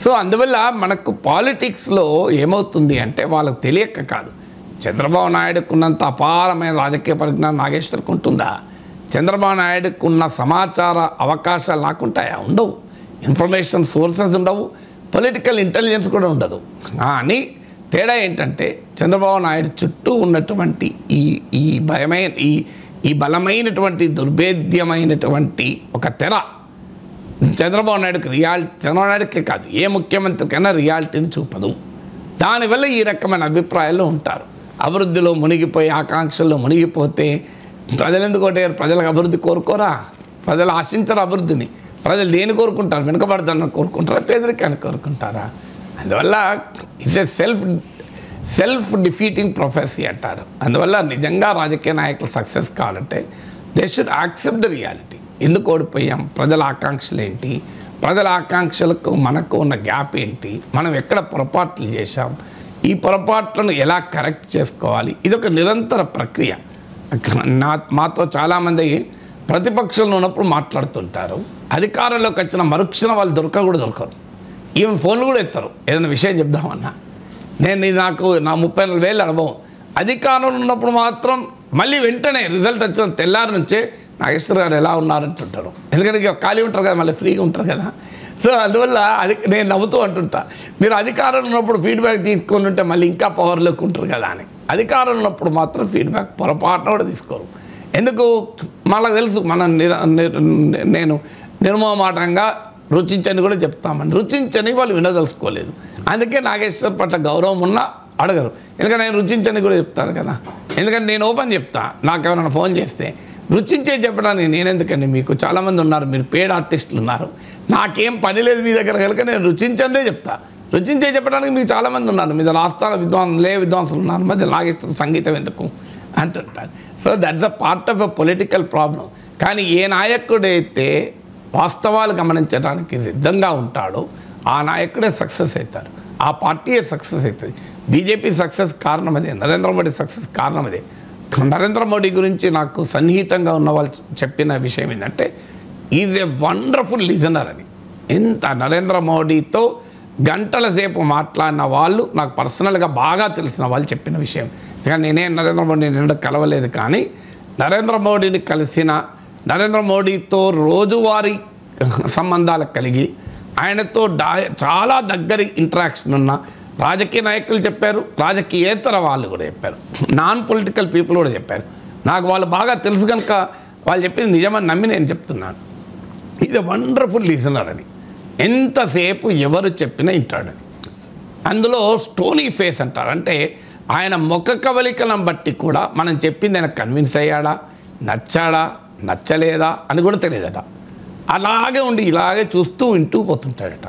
సో అందువల్ల మనకు పాలిటిక్స్లో ఏమవుతుంది అంటే వాళ్ళకు తెలియక కాదు. చంద్రబాబు నాయుడుకున్నంత అపారమైన రాజకీయ పరిజ్ఞానం నాగేశ్వర్కి ఉంటుందా? చంద్రబాబు నాయుడుకున్న సమాచార అవకాశాలు నాకుంటాయా? ఉండవు. ఇన్ఫర్మేషన్ సోర్సెస్ ఉండవు, పొలిటికల్ ఇంటెలిజెన్స్ కూడా ఉండదు. కానీ తేడా ఏంటంటే చంద్రబాబు నాయుడు చుట్టూ ఉన్నటువంటి ఈ బలమైనటువంటి దుర్భేద్యమైనటువంటి ఒక తెర చంద్రబాబు నాయుడుకే కాదు ఏ ముఖ్యమంత్రికైనా రియాలిటీని చూపదు. దానివల్ల ఈ రకమైన అభిప్రాయాలు ఉంటారు. అభివృద్ధిలో మునిగిపోయి ఆకాంక్షల్లో మునిగిపోతే ప్రజలు ఎందుకు ఓటేయారు? ప్రజలకు అభివృద్ధి కోరుకోరా? ప్రజలు ఆశించరు అభివృద్ధిని. ప్రజలు దేని కోరుకుంటారు? వెనుకబడతారని కోరుకుంటారా, పేదరికాన్ని కోరుకుంటారా? అందువల్ల ఇట్స్ సెల్ఫ్ డిఫీటింగ్ ప్రొఫెసీ అంటారు. అందువల్ల నిజంగా రాజకీయ నాయకులు సక్సెస్ కావాలంటే they should accept the reality. ఎందుకు ఓడిపోయాం, ప్రజల ఆకాంక్షలు ఏంటి, ప్రజల ఆకాంక్షలకు మనకు ఉన్న గ్యాప్ ఏంటి, మనం ఎక్కడ పొరపాట్లు చేశాం, ఈ పొరపాట్లను ఎలా కరెక్ట్ చేసుకోవాలి, ఇదొక నిరంతర ప్రక్రియ. మాతో చాలామంది ప్రతిపక్షంలో ఉన్నప్పుడు మాట్లాడుతుంటారు, అధికారంలోకి వచ్చిన మరుక్షణం వాళ్ళు దొరకరు, ఈవెన్ ఫోన్లు కూడా ఎత్తారు ఏదైనా విషయం చెప్దామన్నా. నాకు నా 34 అనుభవం, అధికారంలో ఉన్నప్పుడు మాత్రం మళ్ళీ వెంటనే రిజల్ట్ వచ్చిన తెల్లారి నుంచే నాగేశ్వర్ గారు ఎలా ఉన్నారంటుంటారు. ఎందుకంటే ఇక ఖాళీ ఉంటారు కదా, మళ్ళీ ఫ్రీగా ఉంటారు కదా. సో అందువల్ల నేను నవ్వుతూ అంటుంటా, మీరు అధికారంలో ఉన్నప్పుడు ఫీడ్బ్యాక్ తీసుకొని ఉంటే మళ్ళీ ఇంకా పవర్లోకి ఉంటారు కదా అని. అధికారంలో ఉన్నప్పుడు మాత్రం ఫీడ్బ్యాక్ పొరపాటున కూడా తీసుకోరు. ఎందుకు, మనకు తెలుసు, నేను నిర్మమాటంగా రుచించని కూడా చెప్తామని, రుచించని వాళ్ళు వినదలుచుకోలేదు. అందుకే నాగేశ్వర్ పట్ల గౌరవం ఉన్నా అడగరు. ఎందుకంటే నేను రుచించని కూడా చెప్తారు కదా. ఎందుకంటే నేను ఓపెన్ చెప్తా, నాకు ఎవరైనా ఫోన్ చేస్తే రుచించే చెప్పడానికి నేనెందుకండి, మీకు చాలామంది ఉన్నారు, మీరు పేడ్ ఆర్టిస్టులు ఉన్నారు, నాకేం పని లేదు మీ దగ్గర కనుక నేను రుచించందే చెప్తా. రుచించే చెప్పడానికి మీకు చాలామంది ఉన్నారు, మీద రాష్ట్రాల విద్వాంసులు ఉన్నారు, మధ్య నాగేశ్వర సంగీతం ఎందుకు అంటుంటారు. So that's a part of a political problem. కానీ ఏ నాయకుడైతే వాస్తవాలు గమనించడానికి సిద్ధంగా ఉంటాడో ఆ నాయకుడే సక్సెస్ అవుతారు, ఆ పార్టీయే సక్సెస్ అవుతుంది. బీజేపీ సక్సెస్ కారణం అదే, నరేంద్ర మోడీ సక్సెస్ కారణం అదే. నరేంద్ర మోడీ గురించి నాకు సన్నిహితంగా ఉన్న వాళ్ళు చెప్పిన విషయం ఏంటంటే ఈజ్ ఏ వండర్ఫుల్ లిజనర్ అని. ఎంత నరేంద్ర మోడీతో గంటల సేపు మాట్లాడిన వాళ్ళు నాకు పర్సనల్గా బాగా తెలిసిన వాళ్ళు చెప్పిన విషయం. ఇక నేనే నరేంద్ర మోడీని కలవలేదు, కానీ నరేంద్ర మోడీని కలిసిన, నరేంద్ర మోడీతో రోజువారీ సంబంధాలు కలిగి ఆయనతో చాలా దగ్గరి ఇంటరాక్షన్ ఉన్న రాజకీయ నాయకులు చెప్పారు, రాజకీయేతర వాళ్ళు కూడా చెప్పారు, నాన్ పొలిటికల్ పీపుల్ కూడా చెప్పారు. నాకు వాళ్ళు బాగా తెలుసు కనుక వాళ్ళు చెప్పింది నిజమని నమ్మి నేను చెప్తున్నాను. ఇది వండర్ఫుల్ లిజనర్ అని, ఎంతసేపు ఎవరు చెప్పినా వింటాడని. అందులో స్టోనీ ఫేస్ అంటారు, అంటే ఆయన ముఖ కవలికలను బట్టి కూడా మనం చెప్పింది ఆయన కన్విన్స్ అయ్యాడా, నచ్చాడా, నచ్చలేదా అని కూడా తెలియదట. అలాగే ఉండి ఇలాగే చూస్తూ వింటూ పోతుంటాడట,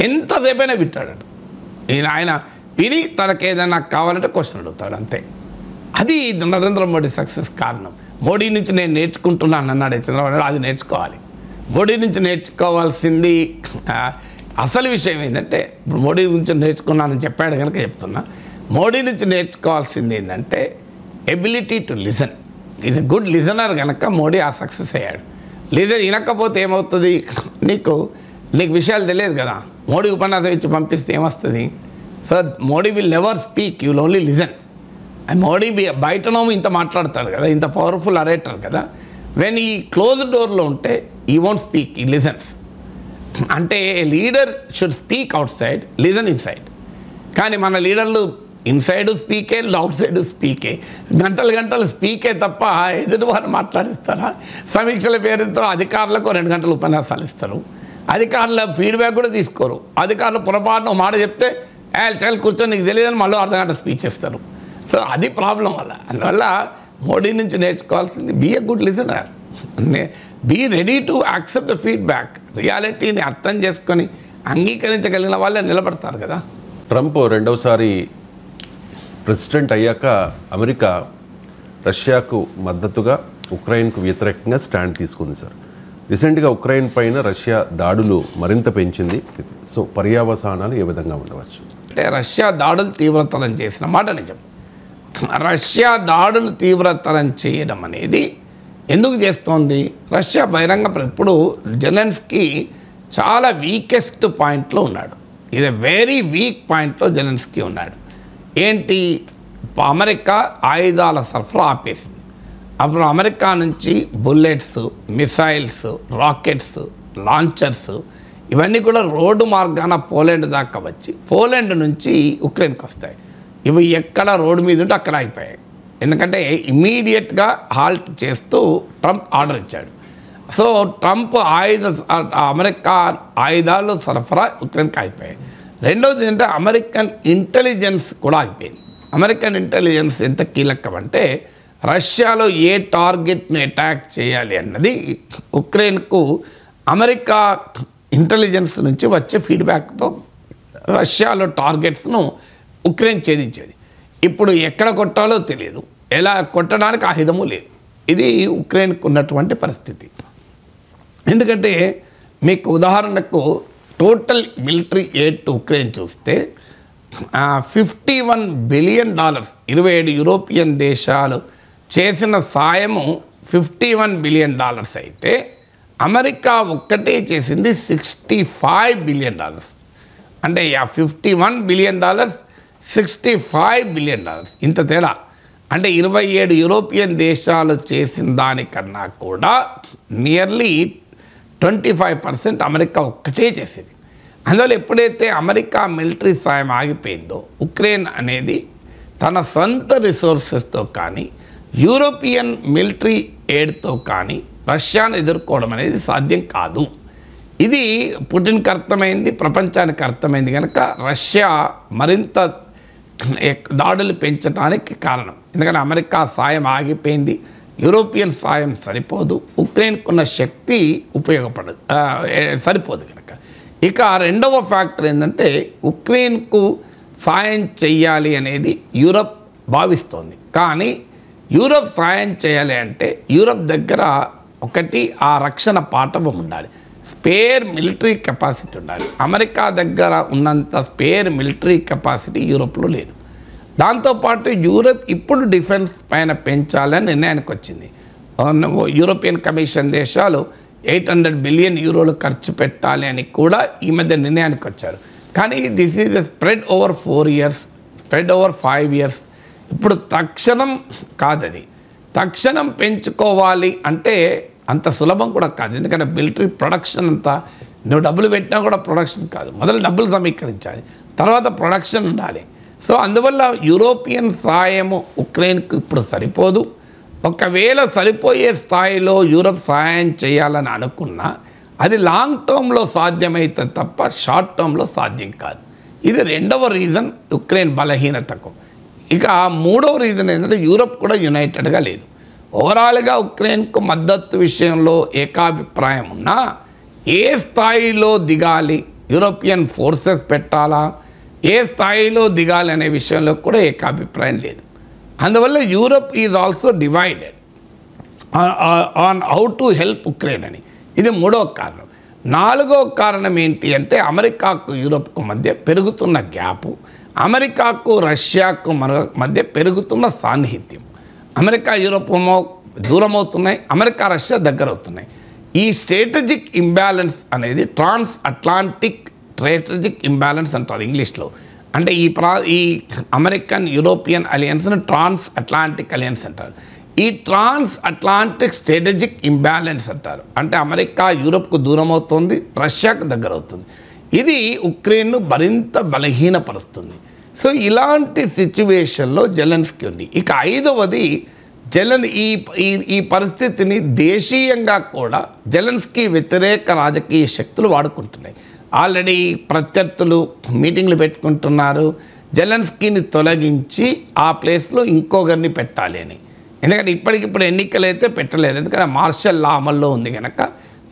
ఎంతసేపైనా వింటాడట. ఆయన విని తనకు ఏదైనా కావాలంటే క్వశ్చన్ అడుగుతాడు, అంతే. అది నరేంద్ర మోడీ సక్సెస్ కారణం. మోడీ నుంచి నేను నేర్చుకుంటున్నాను అన్నాడు చంద్రబాబు, అది నేర్చుకోవాలి. మోడీ నుంచి నేర్చుకోవాల్సింది అసలు విషయం ఏంటంటే, ఇప్పుడు మోడీ నుంచి నేర్చుకున్నానని చెప్పాడు కనుక చెప్తున్నా, మోడీ నుంచి నేర్చుకోవాల్సింది ఏంటంటే ఎబిలిటీ టు లిజన్. ఇది గుడ్ లిజనర్ కనుక మోడీ ఆ సక్సెస్ అయ్యాడు. లిజన్ వినకపోతే ఏమవుతుంది, నీకు విషయాలు తెలియదు కదా. మోడీ ఉపన్యాసం ఇచ్చి పంపిస్తే ఏమొస్తుంది? So Modi will never speak, you will only listen. And Modi బయటనో ఇంత మాట్లాడతాడు కదా, ఇంత పవర్ఫుల్ అరేటర్ కదా, వెన్ ఈ క్లోజ్ డోర్లో ఉంటే ఈ వోంట్ స్పీక్, ఈ లిజన్స్. అంటే leader should speak out side, listen in side. కానీ మన లీడర్లు ఇన్సైడ్ స్పీకే, అవుట్ సైడ్ స్పీకే, గంటలు స్పీకే తప్ప ఎదుటి వారు మాట్లాడిస్తారా? సమీక్షల పేరుతో అధికారులకు 2 గంటలు ఉపన్యాసాలు ఇస్తారు, అధికారుల ఫీడ్బ్యాక్ కూడా తీసుకోరు. అధికారులు పొరపాటున మాట చెప్తే చాలా కూర్చొని నీకు తెలియదని మళ్ళీ 1/2 గంట స్పీచ్ ఇస్తారు. సో అది ప్రాబ్లం వల్ల. అందువల్ల మోడీ నుంచి నేర్చుకోవాల్సింది be a good listener, be ready to accept the feedback. రియాలిటీని అర్థం చేసుకొని అంగీకరించగలిగిన వాళ్ళే నిలబడతారు కదా. ట్రంప్ రెండవసారి ప్రెసిడెంట్ అయ్యాక అమెరికా రష్యాకు మద్దతుగా ఉక్రెయిన్కు వ్యతిరేకంగా స్టాండ్ తీసుకుంది సార్. రీసెంట్గా ఉక్రెయిన్ పైన రష్యా దాడులు మరింత పెంచింది. సో పర్యవసానాలు ఏ విధంగా ఉండవచ్చు? అంటే రష్యా దాడులు తీవ్రతరం చేసిన మాట నిజం. రష్యా దాడులు తీవ్రతరం చేయడం అనేది ఎందుకు చేస్తోంది? రష్యా బహిరంగ ఇప్పుడు జెలెన్స్కీ చాలా వీకెస్ట్ పాయింట్లో ఉన్నాడు. ఇది వెరీ వీక్ పాయింట్లో జెలెన్స్కీ ఉన్నాడు. ఏంటి? అమెరికా ఆయుధాల సరఫరా ఆపేసింది. అప్పుడు అమెరికా నుంచి బుల్లెట్స్, మిసైల్స్, రాకెట్స్, లాంచర్స్ ఇవన్నీ కూడా రోడ్డు మార్గాన పోలాండ్ దాకా వచ్చి పోలాండ్ నుంచి ఉక్రెయిన్కి వస్తాయి. ఇవి ఎక్కడ రోడ్డు మీద ఉంటే అక్కడ అయిపోయాయి. ఎందుకంటే ఇమీడియట్గా హాల్ట్ చేస్తూ ట్రంప్ ఆర్డర్ ఇచ్చాడు. సో ట్రంప్ అమెరికా ఆయుధాలు సరఫరా ఉక్రెయిన్కి అయిపోయాయి. రెండవది ఏంటంటే అమెరికన్ ఇంటెలిజెన్స్ కూడా అయిపోయింది. అమెరికన్ ఇంటెలిజెన్స్ ఎంత కీలకం అంటే రష్యాలో ఏ టార్గెట్ని అటాక్ చేయాలి అన్నది ఉక్రెయిన్కు అమెరికా ఇంటెలిజెన్స్ నుంచి వచ్చే ఫీడ్బ్యాక్తో రష్యాలో టార్గెట్స్ను ఉక్రెయిన్ ఛేదించేది. ఇప్పుడు ఎక్కడ కొట్టాలో తెలియదు, ఎలా కొట్టడానికి ఆయుధము లేదు. ఇది ఉక్రెయిన్కు ఉన్నటువంటి పరిస్థితి. ఎందుకంటే మీకు ఉదాహరణకు total military aid to Ukraine చూస్తే $51 బిలియన్, 27 యూరోపియన్ దేశాలు చేసిన సాయము $51 బిలియన్ అయితే అమెరికా ఒక్కటే చేసింది $65 బిలియన్. అంటే $51 బిలియన్, $65 బిలియన్, ఇంత తేడా. అంటే 27 యూరోపియన్ దేశాలు చేసిన దానికన్నా కూడా నియర్లీ 25% అమెరికా ఒక్కటే చేసేది. అందువల్ల ఎప్పుడైతే అమెరికా మిలిటరీ సాయం ఆగిపోయిందో ఉక్రెయిన్ అనేది తన సొంత రిసోర్సెస్తో కానీ యూరోపియన్ మిలిటరీ ఎయిడ్తో కానీ రష్యాను ఎదుర్కోవడం అనేది సాధ్యం కాదు. ఇది పుటిన్కి అర్థమైంది, ప్రపంచానికి అర్థమైంది. కనుక రష్యా మరింత దాడులు పెంచడానికి కారణం. ఎందుకంటే అమెరికా సాయం ఆగిపోయింది, యూరోపియన్ సాయం సరిపోదు, ఉక్రెయిన్కున్న శక్తి ఉపయోగపడదు, సరిపోదు. కనుక ఇక రెండవ ఫ్యాక్టర్ ఏంటంటే ఉక్రెయిన్కు సాయం చేయాలి అనేది యూరప్ భావిస్తోంది. కానీ యూరప్ సాయం చేయాలి అంటే యూరప్ దగ్గర ఒకటి ఆ రక్షణ పాఠవం ఉండాలి, స్పేర్ మిలిటరీ కెపాసిటీ ఉండాలి. అమెరికా దగ్గర ఉన్నంత స్పేర్ మిలిటరీ కెపాసిటీ యూరోప్లో లేదు. దాంతోపాటు యూరోప్ ఇప్పుడు డిఫెన్స్ పైన పెంచాలని నిర్ణయానికి వచ్చింది. యూరోపియన్ కమిషన్ దేశాలు 800 బిలియన్ యూరోలు ఖర్చు పెట్టాలి అని కూడా ఈ మధ్య నిర్ణయానికి వచ్చారు. కానీ this is a spread over 4 years, spread over 5 years. ఇప్పుడు తక్షణం కాదది. తక్షణం పెంచుకోవాలి అంటే అంత సులభం కూడా కాదు. ఎందుకంటే మిలిటరీ ప్రొడక్షన్ అంతా నువ్వు డబ్బులు పెట్టినా కూడా ప్రొడక్షన్ కాదు. మొదలు డబ్బులు సమీకరించాలి, తర్వాత ప్రొడక్షన్ ఉండాలి. సో అందువల్ల యూరోపియన్ సాయము ఉక్రెయిన్కు ఇప్పుడు సరిపోదు. ఒకవేళ సరిపోయే స్థాయిలో యూరప్ సహాయం చేయాలని అనుకున్నా అది లాంగ్ టర్మ్లో సాధ్యమైతే తప్ప షార్ట్ టర్మ్లో సాధ్యం కాదు. ఇది రెండవ రీజన్ ఉక్రెయిన్ బలహీనతకు. ఇక మూడవ రీజన్ ఏంటంటే యూరప్ కూడా యునైటెడ్గా లేదు. ఓవరాల్గా ఉక్రెయిన్కు మద్దతు విషయంలో ఏకాభిప్రాయం ఉన్నా ఏ స్థాయిలో దిగాలి, యూరోపియన్ ఫోర్సెస్ పెట్టాలా, ఏ స్థాయిలో దిగాలి అనే విషయంలో కూడా ఏకాభిప్రాయం లేదు. అందువల్ల Europe is also divided on how to help Ukraine అని. ఇది మూడవ కారణం. నాలుగవ కారణం ఏంటి అంటే అమెరికాకు యూరప్కు మధ్య పెరుగుతున్న గ్యాపు, అమెరికాకు రష్యాకు మధ్య పెరుగుతున్న సాన్నిహిత్యం. అమెరికా యూరప్ దూరం అవుతున్నాయి, అమెరికా రష్యా దగ్గర అవుతున్నాయి. ఈ స్ట్రాటజిక్ ఇంబ్యాలెన్స్ అనేది ట్రాన్స్ అట్లాంటిక్ స్ట్రాటజిక్ ఇంబ్యాలెన్స్ అంటారు ఇంగ్లీష్లో. అంటే ఈ అమెరికన్ యూరోపియన్ అలయన్స్ను ట్రాన్స్ అట్లాంటిక్ అలయన్స్ అంటారు. ఈ ట్రాన్స్ అట్లాంటిక్ స్ట్రాటజిక్ ఇంబ్యాలెన్స్ అంటారు. అంటే అమెరికా యూరోప్కు దూరం అవుతుంది, రష్యాకు దగ్గర అవుతుంది. ఇది ఉక్రెయిన్ను మరింత బలహీనపరుస్తుంది. సో ఇలాంటి సిచ్యువేషన్లో జెలెన్స్కీ ఉంది. ఇక ఐదవది ఈ పరిస్థితిని దేశీయంగా కూడా జెలెన్స్కీ వ్యతిరేక రాజకీయ శక్తులు వాడుకుంటున్నాయి. ఆల్రెడీ ప్రత్యర్థులు మీటింగ్లు పెట్టుకుంటున్నారు, జెలెన్స్కీని తొలగించి ఆ ప్లేస్లో ఇంకొకరిని పెట్టాలి అని. ఎందుకంటే ఇప్పటికిప్పుడు ఎన్నికలు అయితే పెట్టలేరు, ఎందుకంటే మార్షల్ లా అమల్లో ఉంది కనుక.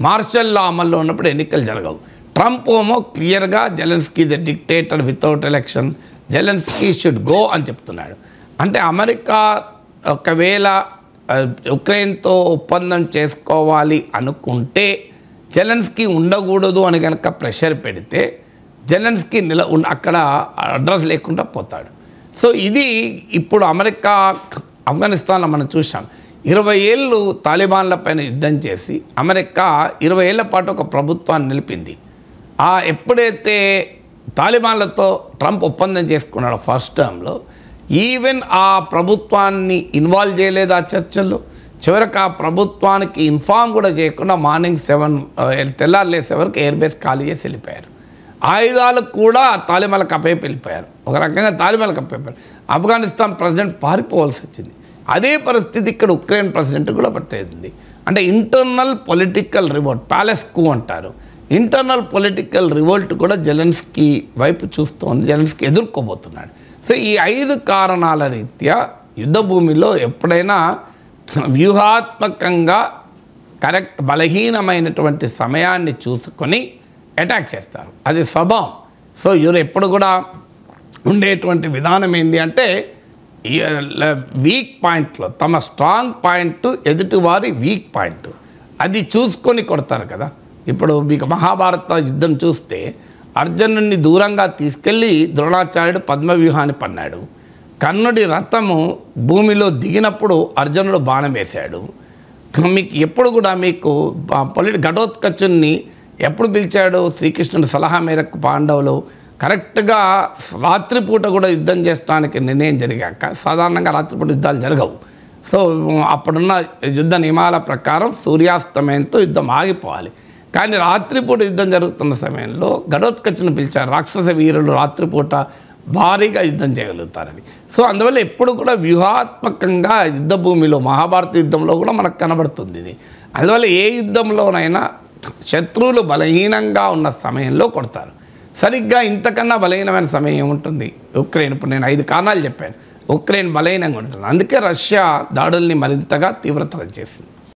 మార్షల్ లా అమల్లో ఉన్నప్పుడు ఎన్నికలు జరగవు. ట్రంప్ ఏమో క్లియర్గా Zelensky the dictator without election, Zelensky should go అని చెప్తున్నాడు. అంటే అమెరికా ఒకవేళ ఉక్రెయిన్తో ఒప్పందం చేసుకోవాలి అనుకుంటే జెలెన్స్కీ ఉండకూడదు అని కనుక ప్రెషర్ పెడితే జెలెన్స్కీ అక్కడ అడ్రస్ లేకుండా పోతాడు. సో ఇది ఇప్పుడు ఆఫ్ఘనిస్తాన్లో మనం చూసాం. 20 ఏళ్ళు తాలిబాన్ల పైన యుద్ధం చేసి అమెరికా 20 ఏళ్ల పాటు ఒక ప్రభుత్వాన్ని నిలిపింది. ఎప్పుడైతే తాలిబాన్లతో ట్రంప్ ఒప్పందం చేసుకున్నాడో ఫస్ట్ టర్మ్లో, ఈవెన్ ఆ ప్రభుత్వాన్ని ఇన్వాల్వ్ చేయలేదు ఆ చర్చల్లో. చివరికి ఆ ప్రభుత్వానికి ఇన్ఫార్మ్ కూడా చేయకుండా మార్నింగ్ 7 తెల్లారులేసే వరకు ఎయిర్ బేస్ ఖాళీ చేసి వెళ్ళిపోయారు. ఆయుధాలు కూడా తాలిబాన్లకు అప్పయ్యి వెళ్ళిపోయారు. ఒక రకంగా తాలిబాన్లకు అప్పయిపోయారు. ఆఫ్ఘనిస్తాన్ ప్రెసిడెంట్ పారిపోవాల్సి వచ్చింది. అదే పరిస్థితి ఇక్కడ ఉక్రెయిన్ ప్రెసిడెంట్ కూడా పట్టేది. అంటే ఇంటర్నల్ పొలిటికల్ రివోల్ట్, ప్యాలెస్ కూ అంటారు, ఇంటర్నల్ పొలిటికల్ రివోల్ట్ కూడా జెలెన్స్కీ వైపు చూస్తోంది, జెలెన్స్కీ ఎదుర్కోబోతున్నాడు. సో ఈ 5 కారణాల రీత్యా యుద్ధ భూమిలో ఎప్పుడైనా వ్యూహాత్మకంగా కరెక్ట్ బలహీనమైనటువంటి సమయాన్ని చూసుకొని అటాక్ చేస్తారు. అది స్వభావం. సో వీరు ఎప్పుడు కూడా ఉండేటువంటి విధానం ఏంటి అంటే వీక్ పాయింట్లో తమ స్ట్రాంగ్ పాయింట్ ఎదుటివారి వీక్ పాయింట్ అది చూసుకొని కొడతారు కదా. ఇప్పుడు మీకు మహాభారత యుద్ధం చూస్తే అర్జునుడిని దూరంగా తీసుకెళ్ళి ద్రోణాచార్యుడు పద్మవ్యూహాన్ని పన్నాడు. కర్ణుడి రథము భూమిలో దిగినప్పుడు అర్జునుడు బాణం వేశాడు. మీకు ఎప్పుడు కూడా మీకు ఘటోత్కచుని ఎప్పుడు పిలిచాడు? శ్రీకృష్ణుడి సలహా మేరకు పాండవులు కరెక్ట్గా రాత్రిపూట కూడా యుద్ధం చేయడానికి నిర్ణయం జరిగాక, సాధారణంగా రాత్రిపూట యుద్ధాలు జరగవు. సో అప్పుడున్న యుద్ధ నియమాల ప్రకారం సూర్యాస్తమయంతో యుద్ధం ఆగిపోవాలి. కానీ రాత్రిపూట యుద్ధం జరుగుతున్న సమయంలో ఘటోత్కచుని పిలిచారు. రాక్షస వీరులు రాత్రిపూట భారీగా యుద్ధం చేయగలుగుతారని. సో అందువల్ల ఎప్పుడు కూడా వ్యూహాత్మకంగా యుద్ధ భూమిలో మహాభారత యుద్ధంలో కూడా మనకు కనబడుతుంది ఇది. అందువల్ల ఏ యుద్ధంలోనైనా శత్రువులు బలహీనంగా ఉన్న సమయంలో కొడతారు. సరిగ్గా ఇంతకన్నా బలహీనమైన సమయం ఏముంటుంది? ఉక్రెయిన్. ఇప్పుడు నేను 5 కారణాలు చెప్పాను. ఉక్రెయిన్ బలహీనంగా ఉంటుంది. అందుకే రష్యా దాడుల్ని మరింతగా తీవ్రతరం చేసింది.